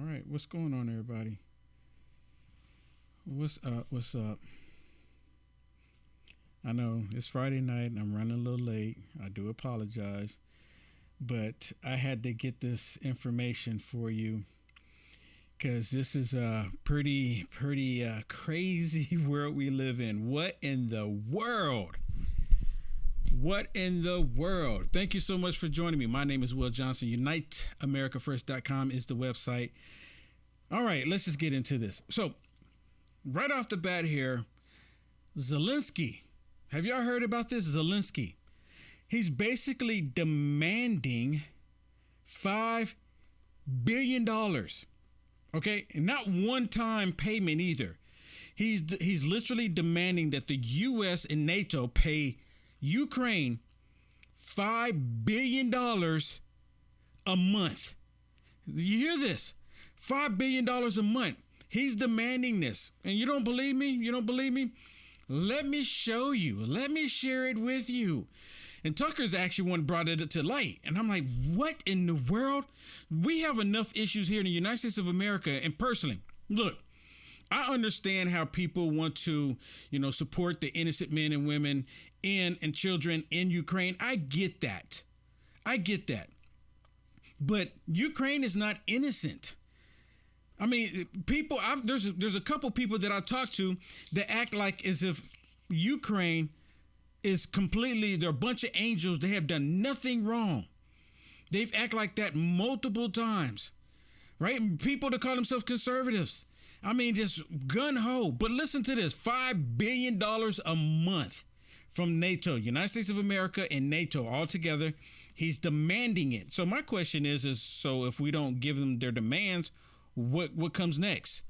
All right, what's going on, everybody? What's up? What's up? I know it's Friday night and I'm running a little late. I do apologize, but I had to get this information for you because this is a pretty crazy world we live in. What in the world? What in the world? Thank you so much for joining me. My name is Will Johnson. UniteAmericaFirst.com is the website. All right, let's just get into this. So, right off the bat here, Zelensky. Have y'all heard about this? Zelensky. He's basically demanding $5 billion. Okay, and not one-time payment either. He's literally demanding that the U.S. and NATO pay Ukraine $5 billion a month. You hear this? $5 billion a month. He's demanding this. And you don't believe me? You don't believe me? Let me show you. Let me share it with you. And Tucker's actually one brought it to light. And I'm like, what in the world? We have enough issues here in the United States of America. And personally, look, I understand how people want to, support the innocent men and women and children in Ukraine. I get that. But Ukraine is not innocent. I mean, people, there's a couple people that I talk to that act like as if Ukraine is completely, they're a bunch of angels. They have done nothing wrong. They've acted like that multiple times, right? People that call themselves conservatives. I mean, just gun-ho. But listen to this, $5 billion a month from NATO, United States of America and NATO all together. He's demanding it. So my question is so if we don't give them their demands, what comes next?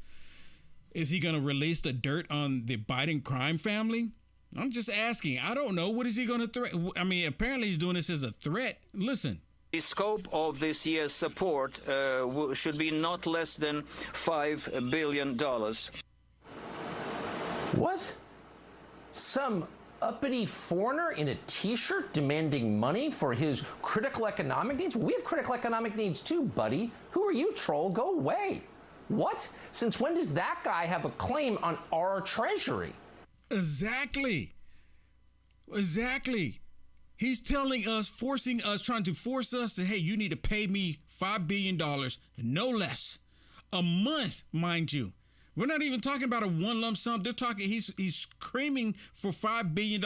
Is he going to release the dirt on the Biden crime family? I'm just asking. I don't know. What is he going to threaten? I mean, apparently he's doing this as a threat. Listen. The scope of this year's support should be not less than $5 billion. What? Some uppity foreigner in a T-shirt demanding money for his critical economic needs? We have critical economic needs too, buddy. Who are you, troll? Go away. What? Since when does that guy have a claim on our treasury? Exactly. He's telling us, trying to force us to, hey, you need to pay me $5 billion, no less, a month, mind you. We're not even talking about a one lump sum. They're talking, he's screaming for $5 billion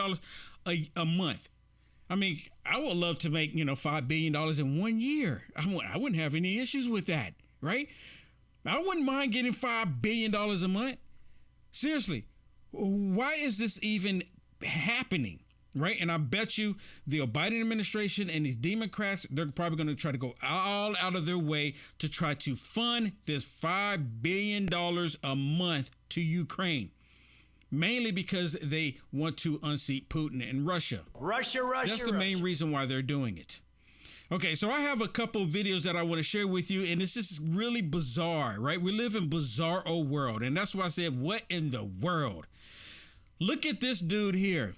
a month. I mean, I would love to make, $5 billion in 1 year. I wouldn't have any issues with that, right? I wouldn't mind getting $5 billion a month. Seriously, why is this even happening? Right. And I bet you the Biden administration and these Democrats, they're probably going to try to go all out of their way to try to fund this $5 billion a month to Ukraine, mainly because they want to unseat Putin and Russia. Russia. That's the main reason why they're doing it. OK, so I have a couple of videos that I want to share with you. And this is really bizarre. Right. We live in bizarro world. And that's why I said, what in the world? Look at this dude here.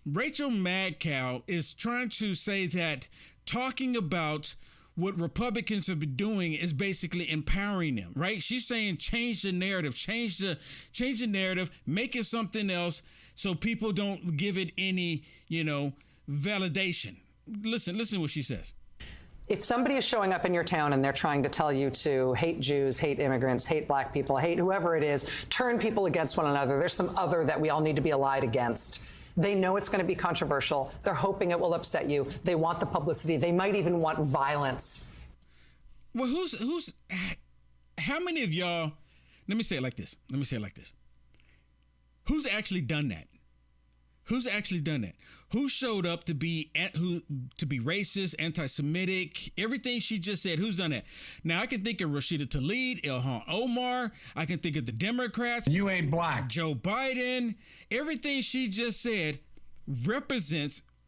Rachel Maddow is trying to say that talking about what Republicans have been doing is basically empowering them, right? She's saying change the narrative, change the narrative, make it something else so people don't give it any, validation. Listen what she says. If somebody is showing up in your town and they're trying to tell you to hate Jews, hate immigrants, hate black people, hate whoever it is, turn people against one another, there's some other that we all need to be allied against. They know it's going to be controversial. They're hoping it will upset you. They want the publicity. They might even want violence. Well, how many of y'all, let me say it like this. Who's actually done that? Who showed up to be racist, anti-Semitic, everything she just said? Who's done that? Now, I can think of Rashida Tlaib, Ilhan Omar. I can think of the Democrats. You ain't black. Joe Biden. Everything she just said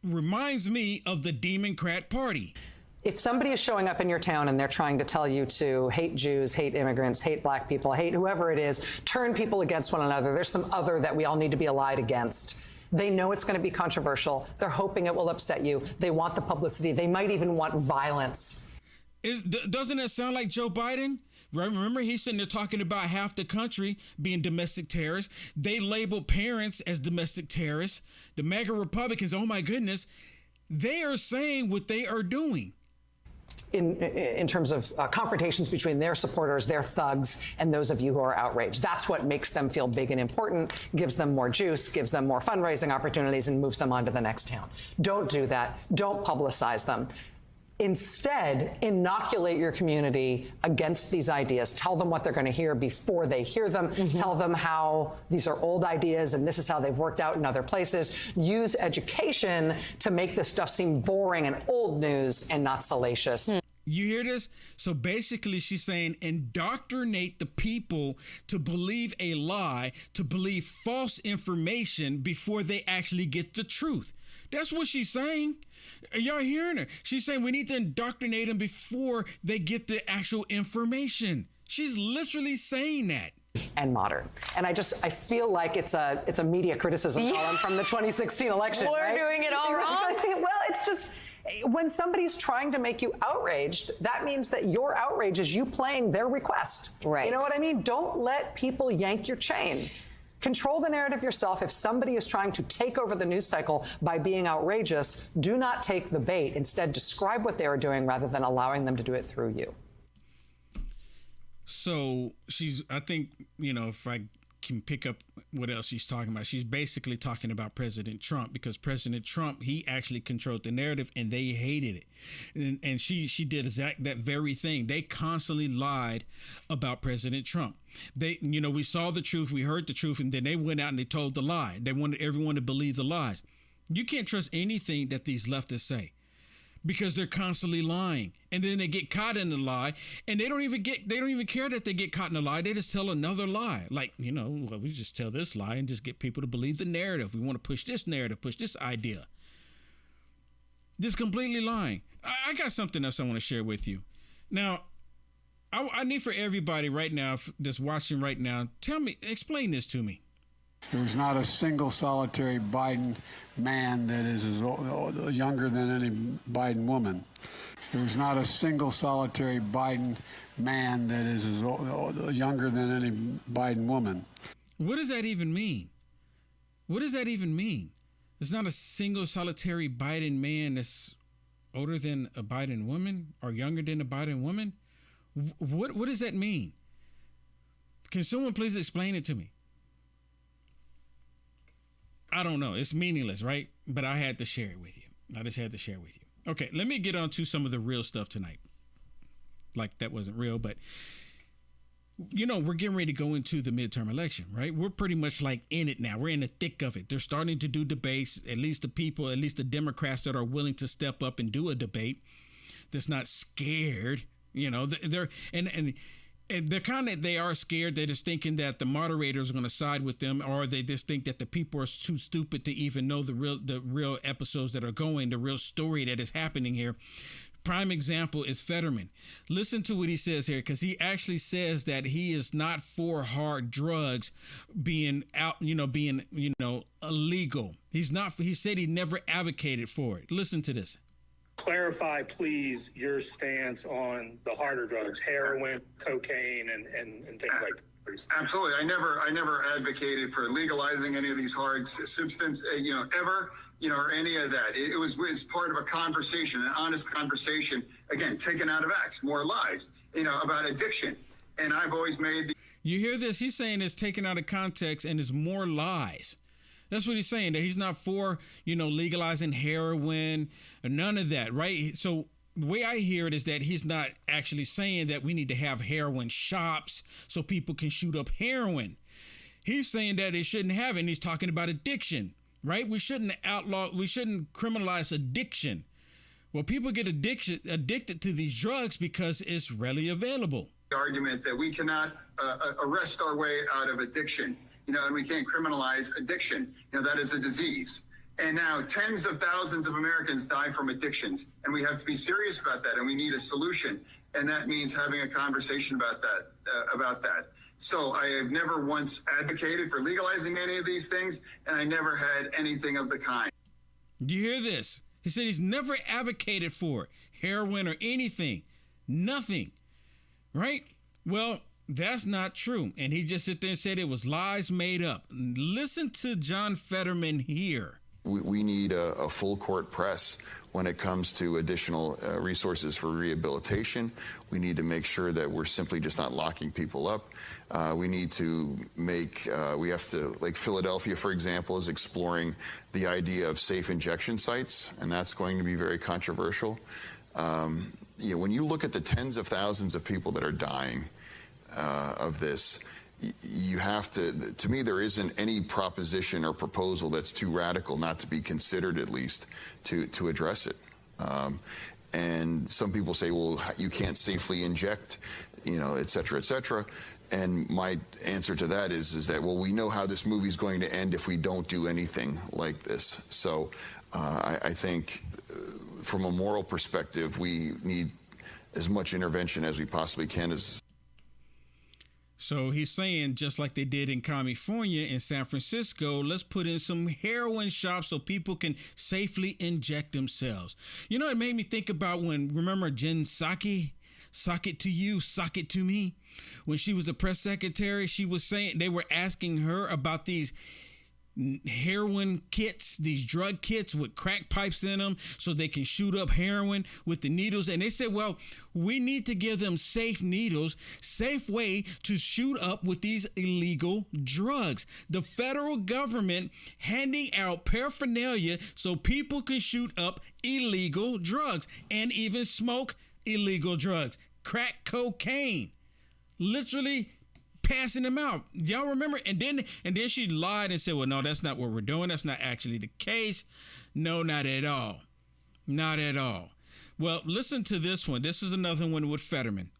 reminds me of the Democrat Party. If somebody is showing up in your town and they're trying to tell you to hate Jews, hate immigrants, hate black people, hate whoever it is, turn people against one another, there's some other that we all need to be allied against. They know it's going to be controversial. They're hoping it will upset you. They want the publicity. They might even want violence. Doesn't it sound like Joe Biden? Right? Remember, he's sitting there talking about half the country being domestic terrorists. They label parents as domestic terrorists. The MAGA Republicans, oh my goodness, they are saying what they are doing. In terms of confrontations between their supporters, their thugs, and those of you who are outraged. That's what makes them feel big and important, gives them more juice, gives them more fundraising opportunities, and moves them on to the next town. Don't do that. Don't publicize them. Instead, inoculate your community against these ideas. Tell them what they're going to hear before they hear them. Tell them how these are old ideas and this is how they've worked out in other places. Use education to make this stuff seem boring and old news and not salacious. You hear this? So basically she's saying indoctrinate the people to believe a lie, to believe false information before they actually get the truth. That's what she's saying. Are y'all hearing her? She's saying we need to indoctrinate them before they get the actual information. She's literally saying that. And modern. And I feel like it's a media criticism column from the 2016 election. We're right? doing it all wrong. Well, it's just when somebody's trying to make you outraged, that means that your outrage is you playing their request. Right. You know what I mean? Don't let people yank your chain. Control the narrative yourself. If somebody is trying to take over the news cycle by being outrageous, do not take the bait. Instead, describe what they are doing rather than allowing them to do it through you. So I think, if I can pick up what else she's talking about, she's basically talking about President Trump, because President Trump, he actually controlled the narrative and they hated it. And she did that very thing. They constantly lied about President Trump. We saw the truth, we heard the truth, and then they went out and they told the lie. They wanted everyone to believe the lies. You can't trust anything that these leftists say, because they're constantly lying, and then they get caught in the lie, and they don't even care that they get caught in a lie. They just tell another lie. Like, we just tell this lie and just get people to believe the narrative. We want to push this narrative, push this idea. Just completely lying. I got something else I want to share with you. Now, I need for everybody right now that's watching right now, explain this to me. There's not a single solitary Biden man that is younger than any Biden woman. There's not a single solitary Biden man that is younger than any Biden woman. What does that even mean? What does that even mean? There's not a single solitary Biden man that's older than a Biden woman or younger than a Biden woman? What does that mean? Can someone please explain it to me? I don't know. It's meaningless, right? But I had to share it with you. I just had to share it with you. Okay, let me get on to some of the real stuff tonight. Like that wasn't real, but we're getting ready to go into the midterm election, right? We're pretty much like in it now. We're in the thick of it. They're starting to do debates. At least the Democrats that are willing to step up and do a debate that's not scared. They're they are scared. They're just thinking that the moderators are going to side with them, or they just think that the people are too stupid to even know the real episodes that are going, the real story that is happening here. Prime example is Fetterman. Listen to what he says here, because he actually says that he is not for hard drugs being illegal. He's not. He said he never advocated for it. Listen to this. Clarify, please, your stance on the harder drugs, heroin, cocaine, and things like that. Absolutely. I never advocated for legalizing any of these hard substance, ever, or any of that. It was part of a conversation, an honest conversation, again, taken out of X, more lies, about addiction. And I've always made You hear this? He's saying it's taken out of context and is more lies. That's what he's saying, that he's not for, legalizing heroin or none of that, right? So the way I hear it is that he's not actually saying that we need to have heroin shops so people can shoot up heroin. He's saying that they shouldn't have it, and he's talking about addiction, right? We shouldn't criminalize addiction. Well, people get addicted to these drugs because it's readily available. the argument that we cannot arrest our way out of addiction. And we can't criminalize addiction. That is a disease. And now tens of thousands of Americans die from addictions. And we have to be serious about that. And we need a solution. And that means having a conversation about that. So I have never once advocated for legalizing any of these things. And I never had anything of the kind. Do you hear this? He said he's never advocated for heroin or anything. Nothing. Right? Well, that's not true. And he just sit there and said it was lies made up. Listen to John Fetterman here. We need a full court press when it comes to additional resources for rehabilitation. We need to make sure that we're simply just not locking people up. We need to make, we have to, like Philadelphia, for example, is exploring the idea of safe injection sites, and that's going to be very controversial. When you look at the tens of thousands of people that are dying of this, you have to me, there isn't any proposition or proposal that's too radical not to be considered, at least, to address it. And some people say, well, you can't safely inject, et cetera, et cetera. And my answer to that is that, well, we know how this movie is going to end if we don't do anything like this. So I think from a moral perspective, we need as much intervention as we possibly can. So he's saying, just like they did in California and San Francisco, let's put in some heroin shops so people can safely inject themselves. You know, it made me think about remember Jen Psaki? Sock it to you, sock it to me. When she was a press secretary, she was saying, they were asking her about these heroin kits, these drug kits with crack pipes in them so they can shoot up heroin with the needles. And they said, well, we need to give them safe needles, safe way to shoot up with these illegal drugs. The federal government handing out paraphernalia so people can shoot up illegal drugs and even smoke illegal drugs, crack cocaine, literally passing them out. Y'all remember? And then she lied and said, well, no, that's not what we're doing. That's not actually the case. No, not at all. Not at all. Well, listen to this one. This is another one with Fetterman.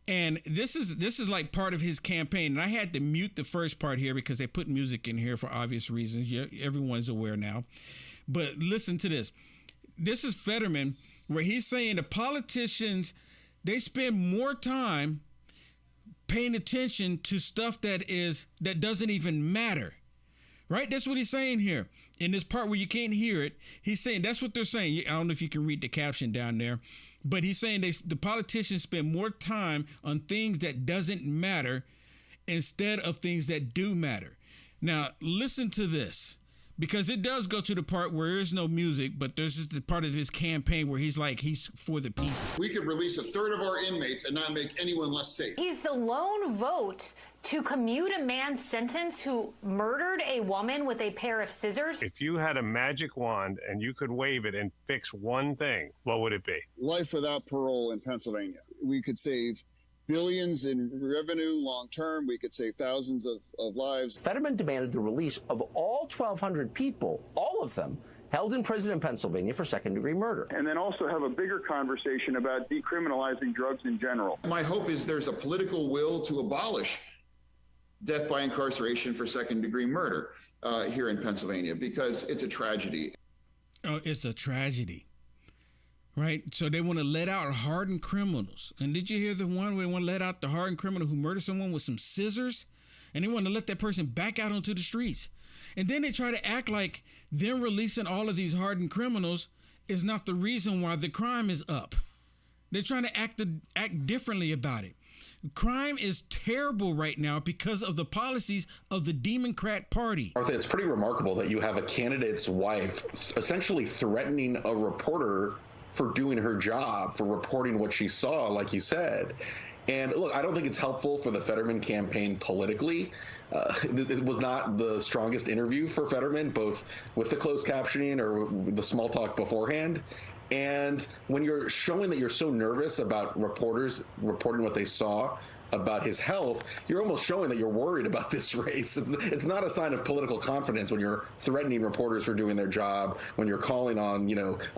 And this is like part of his campaign. And I had to mute the first part here because they put music in here for obvious reasons. Everyone's aware now. But listen to this. This is Fetterman, where he's saying the politicians, they spend more time paying attention to stuff that doesn't even matter, right? That's what he's saying here in this part where you can't hear it. He's saying that's what they're saying. I don't know if you can read the caption down there, but he's saying the politicians spend more time on things that doesn't matter instead of things that do matter. Now, listen to this, because it does go to the part where there's no music, but there's just the part of his campaign where he's for the people. We could release a third of our inmates and not make anyone less safe. He's the lone vote to commute a man's sentence who murdered a woman with a pair of scissors. If you had a magic wand and you could wave it and fix one thing, what would it be? Life without parole in Pennsylvania. We could save billions in revenue long term. We could save thousands of lives. Fetterman demanded the release of all 1,200 people, all of them, held in prison in Pennsylvania for second-degree murder. And then also have a bigger conversation about decriminalizing drugs in general. My hope is there's a political will to abolish death by incarceration for second-degree murder here in Pennsylvania, because it's a tragedy. Oh, it's a tragedy. Right. So they want to let out hardened criminals. And did you hear the one where they want to let out the hardened criminal who murdered someone with some scissors? And they want to let that person back out onto the streets. And then they try to act like them releasing all of these hardened criminals is not the reason why the crime is up. They're trying to act differently about it. Crime is terrible right now because of the policies of the Democrat Party. Martha, it's pretty remarkable that you have a candidate's wife essentially threatening a reporter for doing her job, for reporting what she saw, like you said. And look, I don't think it's helpful for the Fetterman campaign politically. It was not the strongest interview for Fetterman, both with the closed captioning or the small talk beforehand. And when you're showing that you're so nervous about reporters reporting what they saw about his health, you're almost showing that you're worried about this race. It's not a sign of political confidence when you're threatening reporters for doing their job, when you're calling on,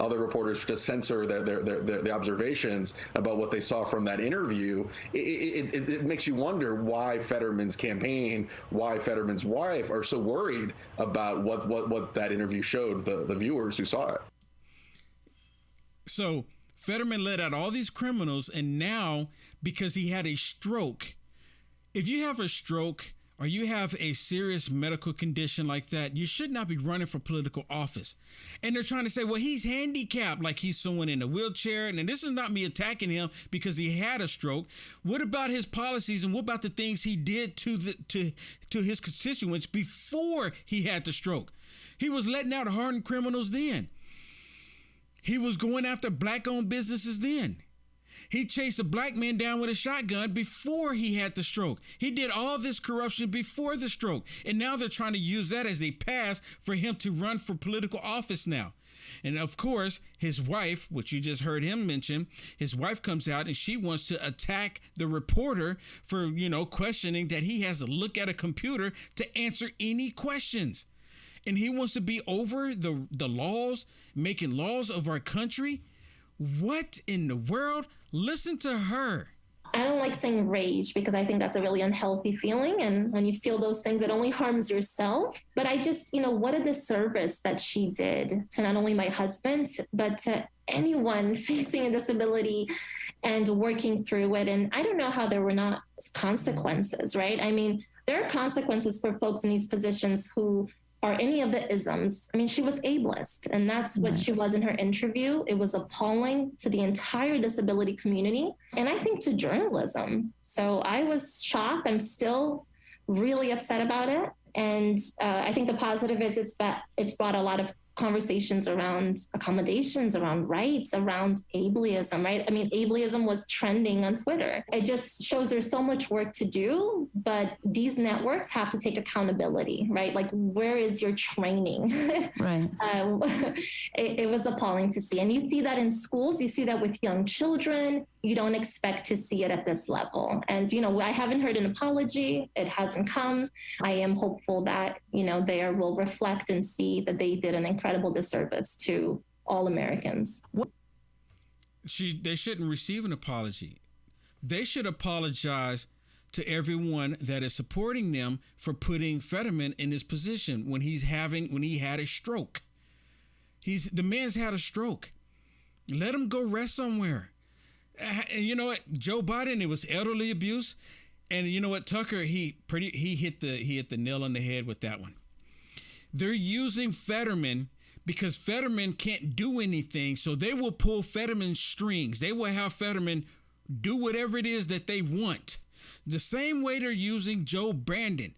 other reporters to censor the observations about what they saw from that interview. It makes you wonder why Fetterman's campaign, why Fetterman's wife are so worried about what that interview showed the viewers who saw it. So Fetterman let out all these criminals, and now because he had a stroke, if you have a stroke or you have a serious medical condition like that, you should not be running for political office. And they're trying to say, well, he's handicapped, like he's someone in a wheelchair. And this is not me attacking him because he had a stroke. What about his policies, and what about the things he did to his constituents before he had the stroke? He was letting out hardened criminals then. He was going after black-owned businesses then. He chased a black man down with a shotgun before he had the stroke. He did all this corruption before the stroke. And now they're trying to use that as a pass for him to run for political office now. And of course, his wife, which you just heard him mention, his wife comes out and she wants to attack the reporter for, questioning that he has to look at a computer to answer any questions. And he wants to be over the laws, making laws of our country. What in the world? Listen to her. I don't like saying rage because I think that's a really unhealthy feeling. And when you feel those things, it only harms yourself. But I just, what a disservice that she did to not only my husband, but to anyone facing a disability and working through it. And I don't know how there were not consequences, right? I mean, there are consequences for folks in these positions who are any of the isms. I mean, she was ableist, and that's what she was in her interview. It was appalling to the entire disability community, and I think to journalism. So I was shocked. I'm still really upset about it. And I think the positive is it's brought a lot of conversations around accommodations, around rights, around ableism, right? I mean, ableism was trending on Twitter. It just shows there's so much work to do, but these networks have to take accountability, right? Like, where is your training? Right. It was appalling to see. And you see that in schools, you see that with young children. You don't expect to see it at this level. And, I haven't heard an apology. It hasn't come. I am hopeful that, they will reflect and see that they did an incredible disservice to all Americans. They shouldn't receive an apology. They should apologize to everyone that is supporting them for putting Fetterman in this position when he had a stroke. The man's had a stroke. Let him go rest somewhere. And you know what, Joe Biden, it was elderly abuse, and you know what, Tucker, he hit the nail on the head with that one. They're using Fetterman because Fetterman can't do anything, so they will pull Fetterman's strings. They will have Fetterman do whatever it is that they want. The same way they're using Joe Brandon.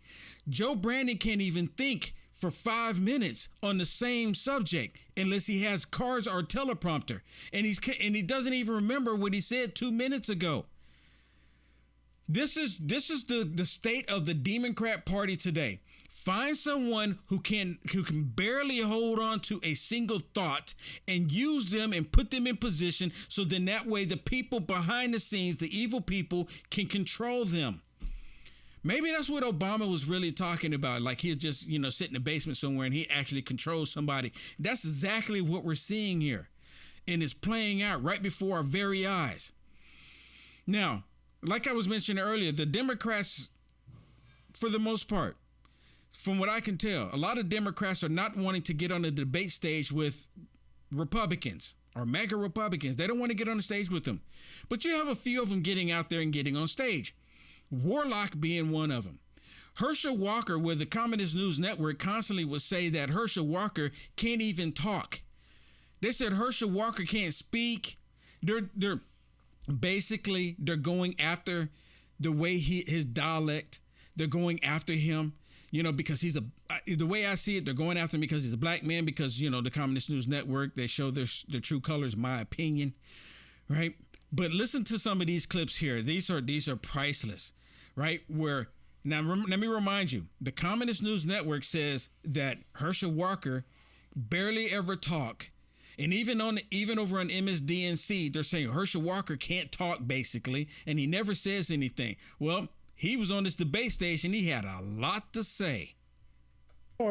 Joe Brandon can't even think for 5 minutes on the same subject unless he has cards or teleprompter, and he doesn't even remember what he said 2 minutes ago. This is the state of the Democrat Party today. Find someone who can barely hold on to a single thought and use them and put them in position, so then that way the people behind the scenes, the evil people, can control them. Maybe that's what Obama was really talking about. Like he'd just, sit in the basement somewhere and he actually controls somebody. That's exactly what we're seeing here. And it's playing out right before our very eyes. Now, like I was mentioning earlier, the Democrats, for the most part, from what I can tell, a lot of Democrats are not wanting to get on the debate stage with Republicans or MAGA Republicans. They don't want to get on the stage with them. But you have a few of them getting out there and getting on stage. Warlock being one of them. Herschel Walker, with the Communist News Network, constantly would say that Herschel Walker can't even talk. They said Herschel Walker can't speak. They're going after the way his dialect. They're going after him, because the way I see it, they're going after him because he's a black man, because, the Communist News Network, they show their true colors, my opinion, right? But listen to some of these clips here. These are priceless. Right? Where now, let me remind you, the Communist News Network says that Herschel Walker barely ever talk. And even over on MSDNC, they're saying Herschel Walker can't talk, basically, and he never says anything. Well, he was on this debate stage and he had a lot to say.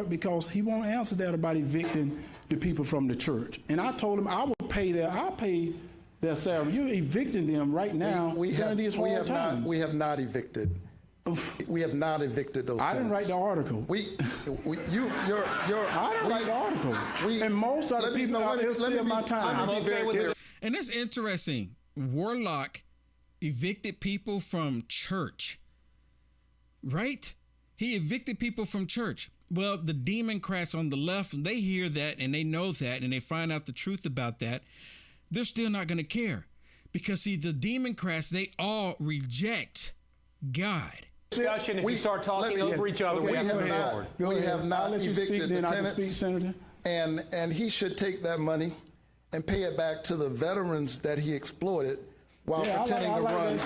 Because he won't answer that about evicting the people from the church. And I told him I'll pay their salary. You're evicting them right now. We have not evicted. We have not evicted those. I didn't write the article. I didn't write the article. And most of the people out there steal my time. And that's interesting. Warlock evicted people from church, right? He evicted people from church. Well, the Democrats on the left, they hear that and they know that and they find out the truth about that. They're still not going to care because, see, the Democrats, they all reject God. Discussion, if we start talking over each other, we have to move forward. We have not evicted the tenants, Senator. And he should take that money and pay it back to the veterans that he exploited while pretending to run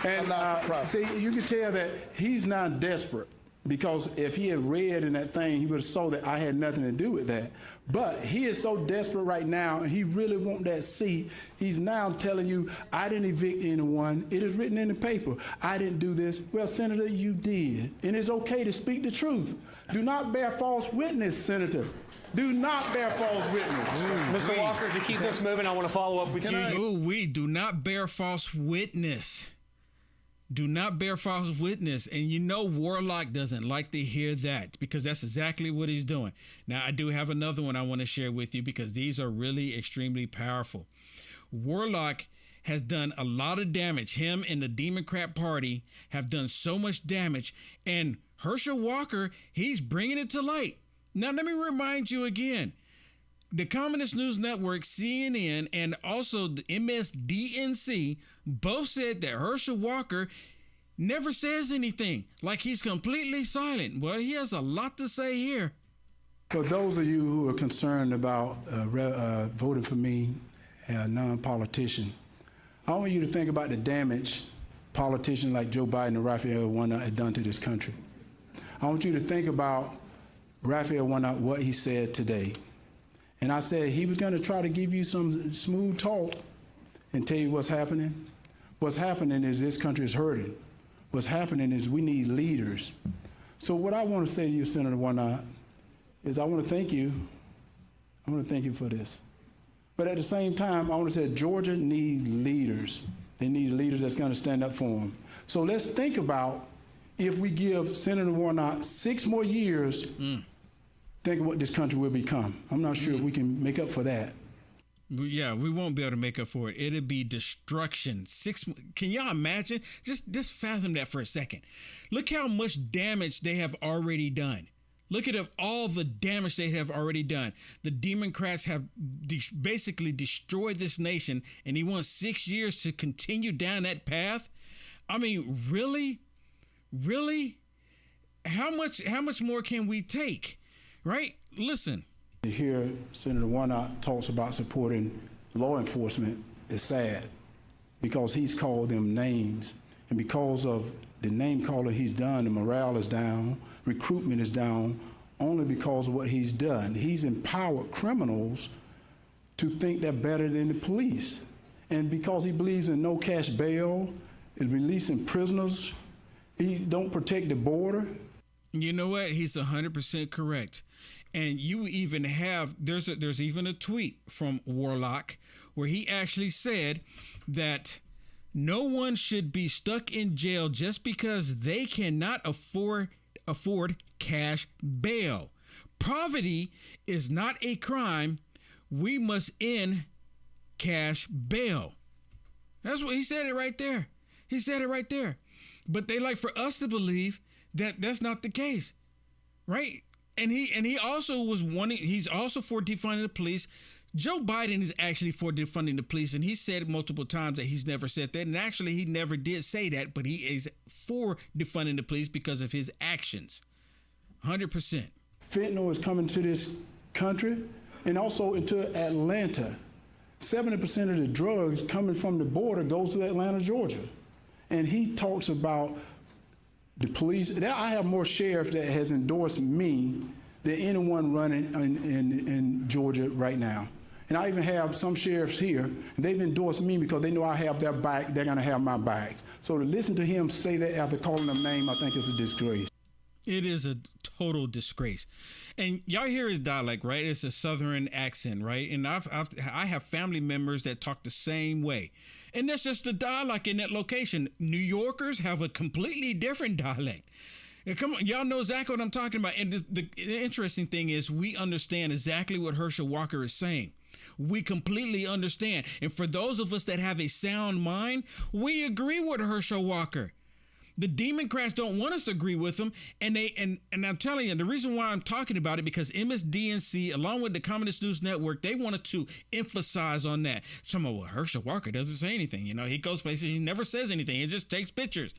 a not-for-profit. See, you can tell that he's not desperate, because if he had read in that thing, he would have saw that I had nothing to do with that. But he is so desperate right now, and he really wants that seat. He's now telling you, I didn't evict anyone. It is written in the paper. I didn't do this. Well, Senator, you did. And it's okay to speak the truth. Do not bear false witness, Senator. Do not bear false witness. Mr. Walker, to keep this moving, I want to follow up with you. We do not bear false witness. Do not bear false witness. And you know Warlock doesn't like to hear that, because that's exactly what he's doing. Now, I do have another one I want to share with you, because these are really extremely powerful. Warlock has done a lot of damage. Him and the Democrat Party have done so much damage. And Herschel Walker, he's bringing it to light. Now, let me remind you again. The Communist News Network, CNN, and also the MSDNC both said that Herschel Walker never says anything, like he's completely silent. Well, he has a lot to say here. For those of you who are concerned about voting for me, a non-politician, I want you to think about the damage politicians like Joe Biden and Raphael Warnock have done to this country. I want you to think about Raphael Warnock, what he said today. And I said he was going to try to give you some smooth talk and tell you what's happening. What's happening is this country is hurting. What's happening is we need leaders. So what I want to say to you, Senator Warnock, is I want to thank you. I want to thank you for this. But at the same time, I want to say Georgia needs leaders. They need leaders that's going to stand up for them. So let's think about, if we give Senator Warnock 6 more years, think of what this country will become. I'm not sure if we can make up for that. Yeah, we won't be able to make up for it. It'll be destruction. Can y'all imagine? Just fathom that for a second. Look how much damage they have already done. Look at all the damage they have already done. The Democrats have basically destroyed this nation, and he wants 6 years to continue down that path. I mean, really? Really? How much more can we take? Right? Listen. To hear Senator Warnock talks about supporting law enforcement is sad, because he's called them names. And because of the name calling he's done, the morale is down, recruitment is down, only because of what he's done. He's empowered criminals to think they're better than the police. And because he believes in no cash bail, and releasing prisoners, he don't protect the border. You know what? He's 100% correct. And you even have, there's even a tweet from Warlock where he actually said that no one should be stuck in jail just because they cannot afford cash bail. Poverty is not a crime. We must end cash bail. That's what he said it right there. He said it right there. But they like for us to believe that that's not the case, right? And he also he's also for defunding the police. Joe Biden is actually for defunding the police, and he said multiple times that he's never said that. And actually, he never did say that, but he is for defunding the police because of his actions. 100%. Fentanyl is coming to this country and also into Atlanta. 70% of the drugs coming from the border goes to Atlanta, Georgia. And he talks about the police. I have more sheriffs that has endorsed me than anyone running in Georgia right now. And I even have some sheriffs here, and they've endorsed me because they know I have their back, they're going to have my backs. So to listen to him say that after calling them name, I think is a disgrace. It is a total disgrace. And y'all hear his dialect, right? It's a Southern accent, right? And I have family members that talk the same way. And that's just the dialect in that location. New Yorkers have a completely different dialect. And come on, y'all know exactly what I'm talking about. And the interesting thing is we understand exactly what Herschel Walker is saying. We completely understand. And for those of us that have a sound mind, we agree with Herschel Walker. The Democrats don't want us to agree with them, and I'm telling you, the reason why I'm talking about it, because MSDNC, along with the Communist News Network, they wanted to emphasize on that. Well, Herschel Walker doesn't say anything. He goes places, he never says anything. He just takes pictures.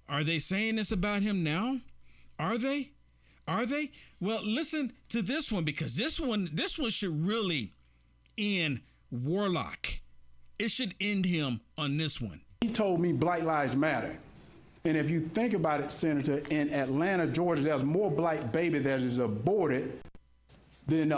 Are they saying this about him now? Are they? Well, listen to this one, because this one should really end Warlock. It should end him on this one. He told me Black Lives Matter. And if you think about it, Senator, in Atlanta, Georgia, there's more black baby that is aborted than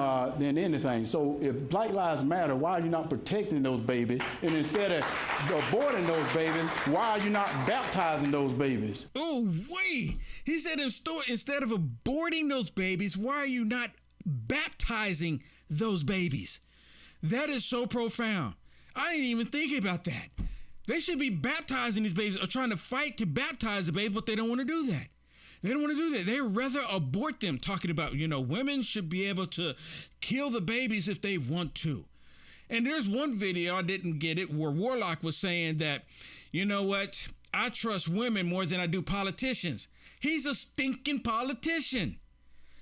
anything. So if Black Lives Matter, why are you not protecting those babies? And instead of aborting those babies, why are you not baptizing those babies? Oh, wait. He said instead of aborting those babies, why are you not baptizing those babies? That is so profound. I didn't even think about that. They should be baptizing these babies or trying to fight to baptize the baby, but they don't want to do that. They don't want to do that. They'd rather abort them, talking about, women should be able to kill the babies if they want to. And there's one video, I didn't get it, where Warlock was saying that, you know what, I trust women more than I do politicians. He's a stinking politician.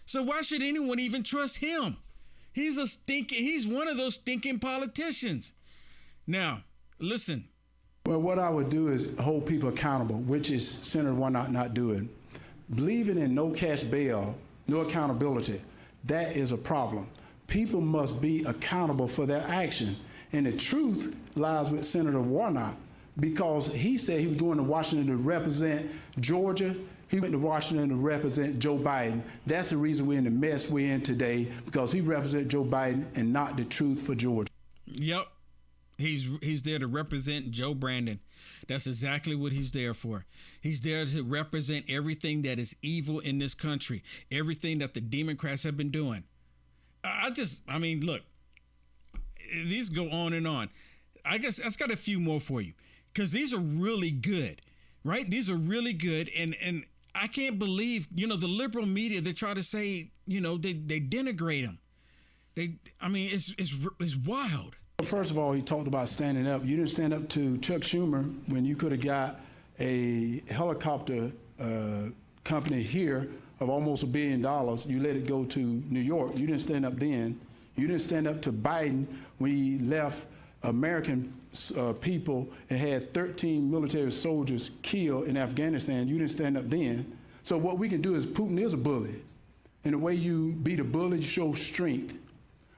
So why should anyone even trust him? He's one of those stinking politicians. Now, listen. Well, what I would do is hold people accountable, which is Senator Warnock not doing. Believing in no cash bail, no accountability, that is a problem. People must be accountable for their action. And the truth lies with Senator Warnock, because he said he was going to Washington to represent Georgia. He went to Washington to represent Joe Biden. That's the reason we're in the mess we're in today, because he represents Joe Biden and not the truth for Georgia. Yep. He's there to represent Joe Brandon. That's exactly what he's there for. He's there to represent everything that is evil in this country, everything that the Democrats have been doing. Look, these go on and on. I guess I've got a few more for you, because these are really good, right? These are really good. And I can't believe, the liberal media, they try to say, they denigrate them. It's wild. First of all, he talked about standing up. You didn't stand up to Chuck Schumer when you could have got a helicopter company here of almost $1 billion. You let it go to New York. You didn't stand up then. You didn't stand up to Biden when he left American people and had 13 military soldiers killed in Afghanistan. You didn't stand up then. So what we can do is, Putin is a bully. And the way you beat a bully, you show strength.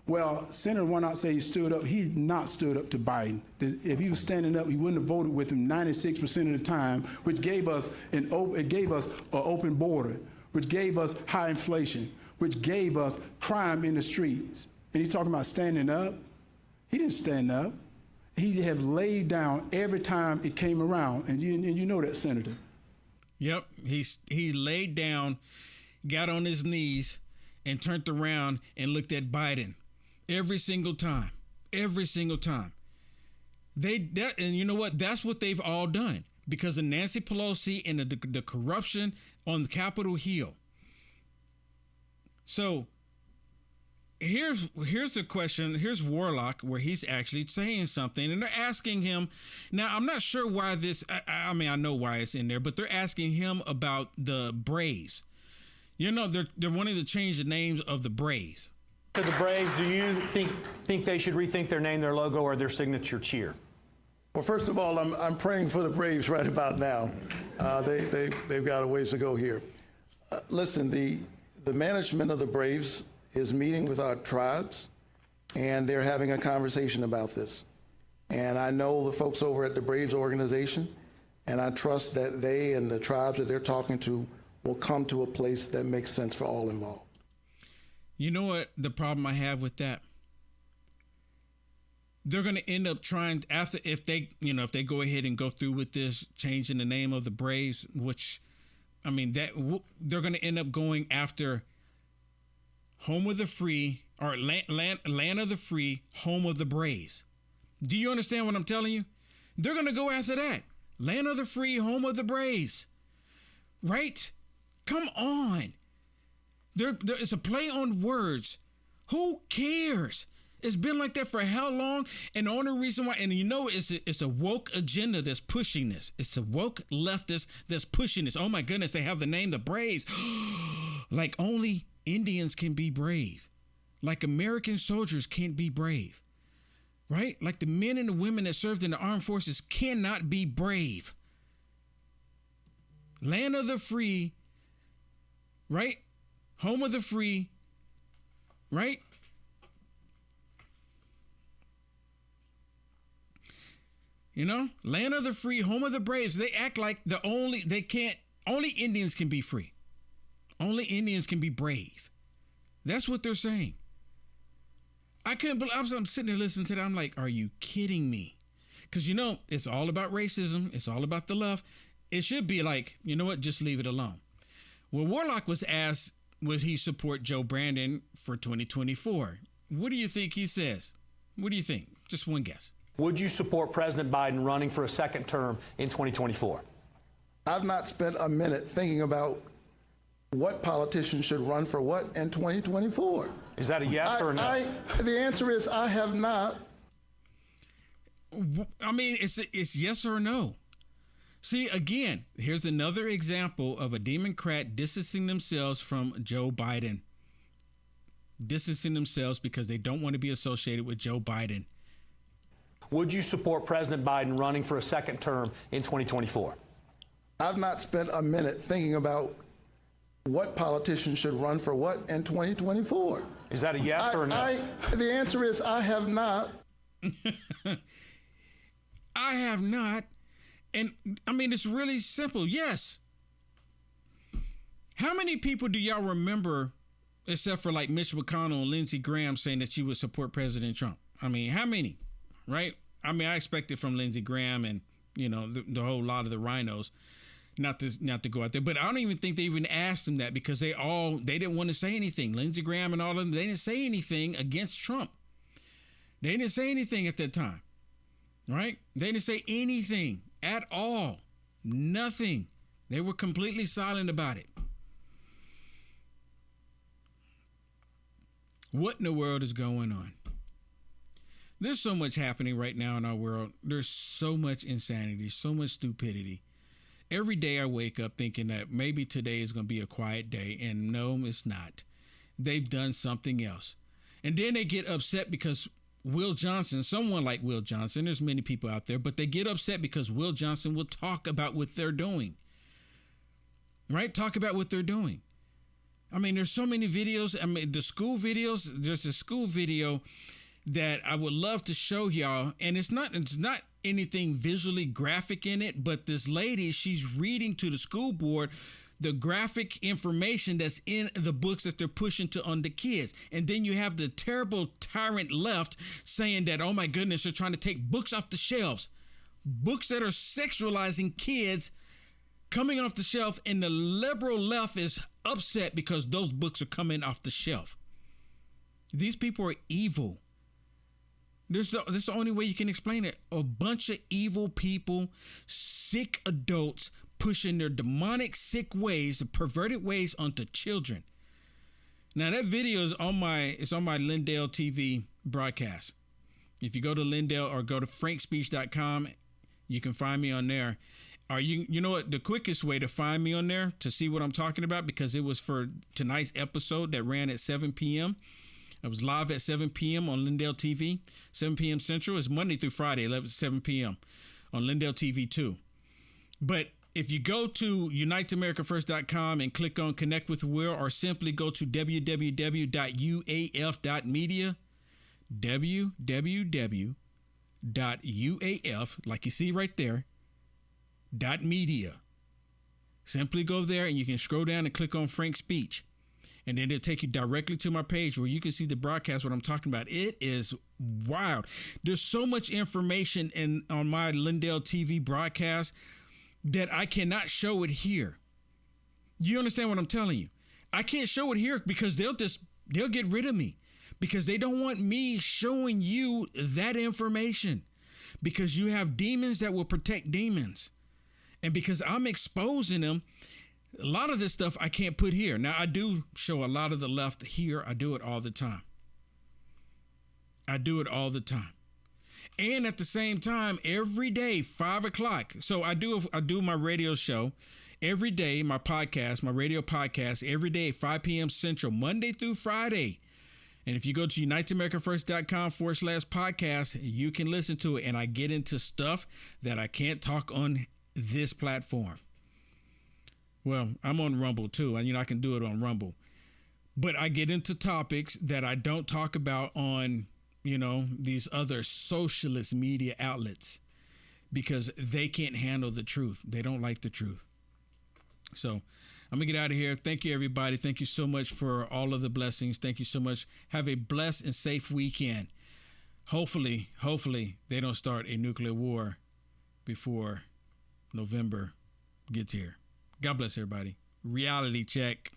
Well, Senator Warnock said he stood up. He not stood up to Biden. If he was standing up, he wouldn't have voted with him 96% of the time, which gave us an open border, which gave us high inflation, which gave us crime in the streets. And he's talking about standing up. He didn't stand up. He have laid down every time it came around, and you know that, Senator. Yep, he laid down, got on his knees, and turned around and looked at Biden. Every single time. And you know what? That's what they've all done, because of Nancy Pelosi and the corruption on the Capitol Hill. So here's a question. Here's Warlock, where he's actually saying something, and they're asking him. Now, I'm not sure why this. I know why it's in there, but they're asking him about the Braves. They're wanting to change the names of the Braves. To the Braves, do you think they should rethink their name, their logo, or their signature cheer? Well, first of all, I'm praying for the Braves right about now. They've got a ways to go here. Listen, the management of the Braves is meeting with our tribes, and they're having a conversation about this. And I know the folks over at the Braves organization, and I trust that they and the tribes that they're talking to will come to a place that makes sense for all involved. You know what the problem I have with that? They're going to end up trying, if they go ahead and go through with this, changing the name of the Braves, which, they're going to end up going after home of the free, or land of the free, home of the Braves. Do you understand what I'm telling you? They're going to go after that. Land of the free, home of the Braves. Right? Come on. It's a play on words. Who cares? It's been like that for how long? And the only reason why, and it's a woke agenda that's pushing this. It's a woke leftist that's pushing this. Oh my goodness, they have the name the Braves. Like only Indians can be brave. Like American soldiers can't be brave. Right? Like the men and the women that served in the armed forces cannot be brave. Land of the free, right? Home of the free, right? Land of the free, home of the braves. They act like only Indians can be free. Only Indians can be brave. That's what they're saying. I couldn't believe, I'm sitting there listening to that. I'm like, are you kidding me? Because, it's all about racism. It's all about the left. It should be like, you know what? Just leave it alone. Well, Warlock was asked, would he support Joe Brandon for 2024? What do you think he says? What do you think? Just one guess. Would you support President Biden running for a second term in 2024? I've not spent a minute thinking about what politician should run for what in 2024. Is that a yes or a no? The answer is I have not. I mean, it's yes or no. See, again, here's another example of a Democrat distancing themselves from Joe Biden. Distancing themselves because they don't want to be associated with Joe Biden. Would you support President Biden running for a second term in 2024? I've not spent a minute thinking about what politician should run for what in 2024. Is that a yes or a no? The answer is I have not. I have not. And I mean, it's really simple. Yes. How many people do y'all remember, except for like Mitch McConnell and Lindsey Graham, saying that you would support President Trump? I mean, how many? Right? I mean, I expected from Lindsey Graham and, the whole lot of the rhinos not to go out there. But I don't even think they even asked them that because they didn't want to say anything. Lindsey Graham and all of them, they didn't say anything against Trump. They didn't say anything at that time. Right? They didn't say anything at all. Nothing. They were completely silent about it. What in the world is going on? There's so much happening right now in our world. There's so much insanity, so much stupidity. Every day I wake up thinking that maybe today is going to be a quiet day, and no, it's not. They've done something else. And then they get upset because Will Johnson, someone like Will Johnson, there's many people out there, but they get upset because Will Johnson will talk about what they're doing. Right? Talk about what they're doing. I mean, there's so many videos. I mean, the school videos, there's a school video that I would love to show y'all. And it's not anything visually graphic in it, but this lady, she's reading to the school board the graphic information that's in the books that they're pushing on the kids. And then you have the terrible tyrant left saying that, oh my goodness, they're trying to take books off the shelves. Books that are sexualizing kids coming off the shelf, and the liberal left is upset because those books are coming off the shelf. These people are evil. This is the only way you can explain it. A bunch of evil people, sick adults, pushing their demonic, sick ways, perverted ways onto children. Now that video is on my Lindell TV broadcast. If you go to Lindell or go to frankspeech.com, you can find me on there. Or you know what? The quickest way to find me on there to see what I'm talking about, because it was for tonight's episode that ran at 7 p.m. I was live at 7 p.m. on Lindell TV, 7 p.m. Central. It's Monday through Friday, 7 p.m. on Lindell TV 2. But if you go to uniteamericafirst.com and click on Connect with Will, or simply go to www.uaf.media, www.uaf, like you see right there, .media. Simply go there and you can scroll down and click on Frank Speech. And then it'll take you directly to my page where you can see the broadcast, what I'm talking about. It is wild. There's so much information on my Lindell TV broadcast that I cannot show it here. You understand what I'm telling you? I can't show it here because they'll get rid of me, because they don't want me showing you that information, because you have demons that will protect demons. And because I'm exposing them, a lot of this stuff I can't put here. Now, I do show a lot of the left here. I do it all the time. I do it all the time. And at the same time, every day, 5 o'clock. So I do my radio show every day, my podcast, my radio podcast, every day, 5 p.m. Central, Monday through Friday. And if you go to uniteamericanfirst.com/podcast, you can listen to it. And I get into stuff that I can't talk on this platform. Well, I'm on Rumble too. And, I can do it on Rumble. But I get into topics that I don't talk about on, these other socialist media outlets because they can't handle the truth. They don't like the truth. So I'm going to get out of here. Thank you, everybody. Thank you so much for all of the blessings. Thank you so much. Have a blessed and safe weekend. Hopefully, they don't start a nuclear war before November gets here. God bless everybody. Reality check.